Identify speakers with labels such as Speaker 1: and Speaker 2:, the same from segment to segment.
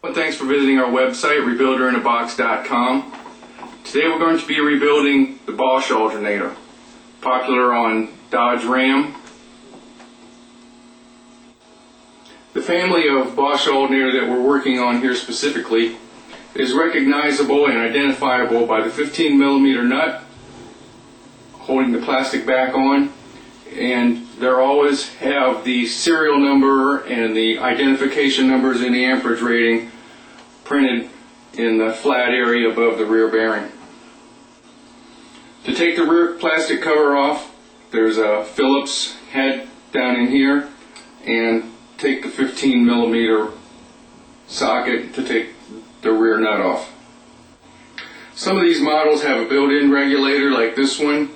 Speaker 1: Well, thanks for visiting our website, rebuilderinabox.com. Today we're going to be rebuilding the Bosch Alternator, popular on Dodge Ram. The family of Bosch Alternator that we're working on here specifically is recognizable and identifiable by the 15mm nut holding the plastic back on, and they always have the serial number and the identification numbers and the amperage rating printed in the flat area above the rear bearing. To take the rear plastic cover off, there's a Phillips head down in here, and take the 15mm socket to take the rear nut off. Some of these models have a built-in regulator like this one.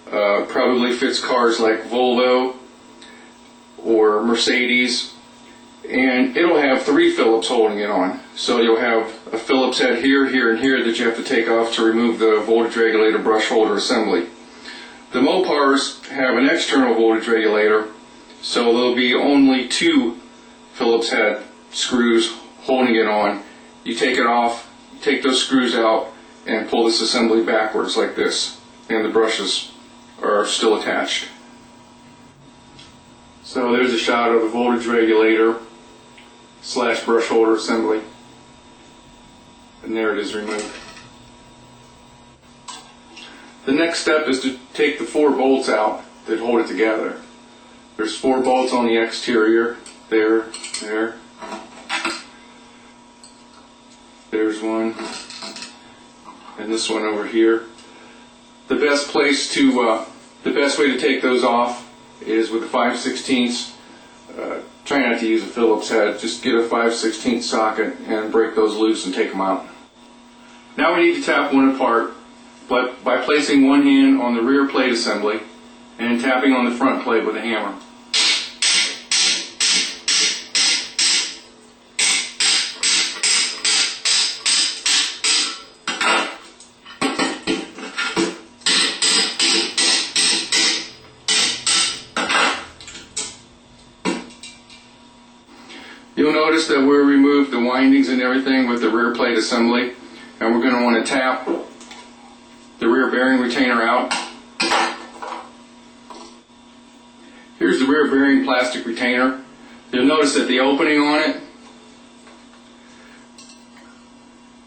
Speaker 1: Probably fits cars like Volvo or Mercedes, and it'll have 3 Phillips holding it on. So you'll have a Phillips head here, here, and here that you have to take off to remove the voltage regulator brush holder assembly. The Mopars have an external voltage regulator, so there'll be only 2 Phillips head screws holding it on. You take it off, take those screws out, and pull this assembly backwards like this, and the brushes are still attached. So there's a shot of the voltage regulator / brush holder assembly, and there it is removed. The next step is to take the 4 bolts out that hold it together. There's 4 bolts on the exterior. There's one, and this one over here. The best way to take those off is with a 5/16. Try not to use a Phillips head. Just get a 5/16 socket and break those loose and take them out. Now we need to tap one apart, but by placing one hand on the rear plate assembly and tapping on the front plate with a hammer. You'll notice that we removed the windings and everything with the rear plate assembly, and we're going to want to tap the rear bearing retainer out. Here's the rear bearing plastic retainer. You'll notice that the opening on it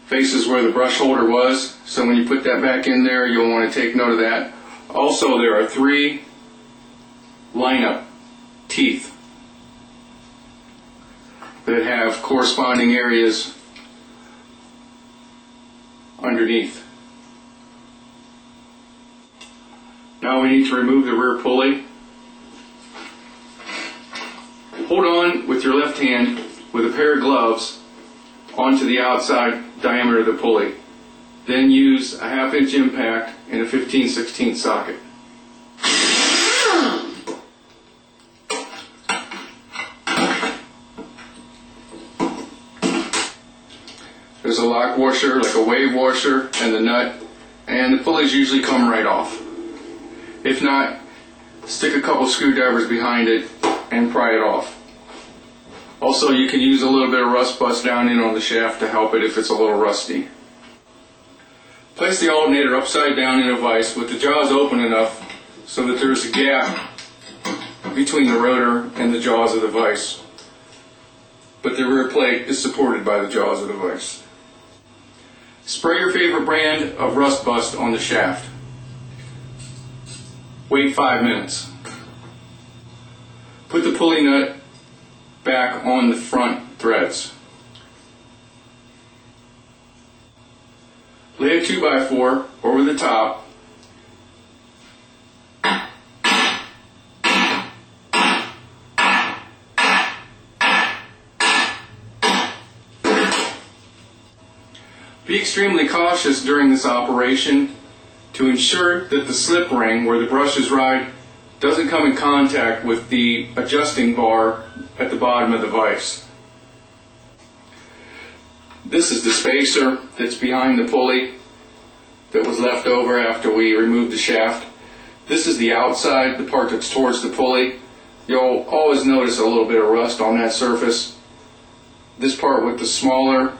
Speaker 1: faces where the brush holder was, so when you put that back in there, you'll want to take note of that. Also, there are 3 lineup teeth that have corresponding areas underneath. Now we need to remove the rear pulley. Hold on with your left hand with a pair of gloves onto the outside diameter of the pulley. Then use a 1/2 inch impact and a 15/16 socket. There's a lock washer, like a wave washer, and the nut, and the pulleys usually come right off. If not, stick a couple screwdrivers behind it and pry it off. Also, you can use a little bit of rust bust down in on the shaft to help it if it's a little rusty. Place the alternator upside down in a vise with the jaws open enough so that there's a gap between the rotor and the jaws of the vise, but the rear plate is supported by the jaws of the vise. Spray your favorite brand of rust bust on the shaft. Wait 5 minutes. Put the pulley nut back on the front threads. Lay a 2x4 over the top . Be extremely cautious during this operation to ensure that the slip ring where the brushes ride doesn't come in contact with the adjusting bar at the bottom of the vise. This is the spacer that's behind the pulley that was left over after we removed the shaft. This is the outside, the part that's towards the pulley. You'll always notice a little bit of rust on that surface. this part with the smaller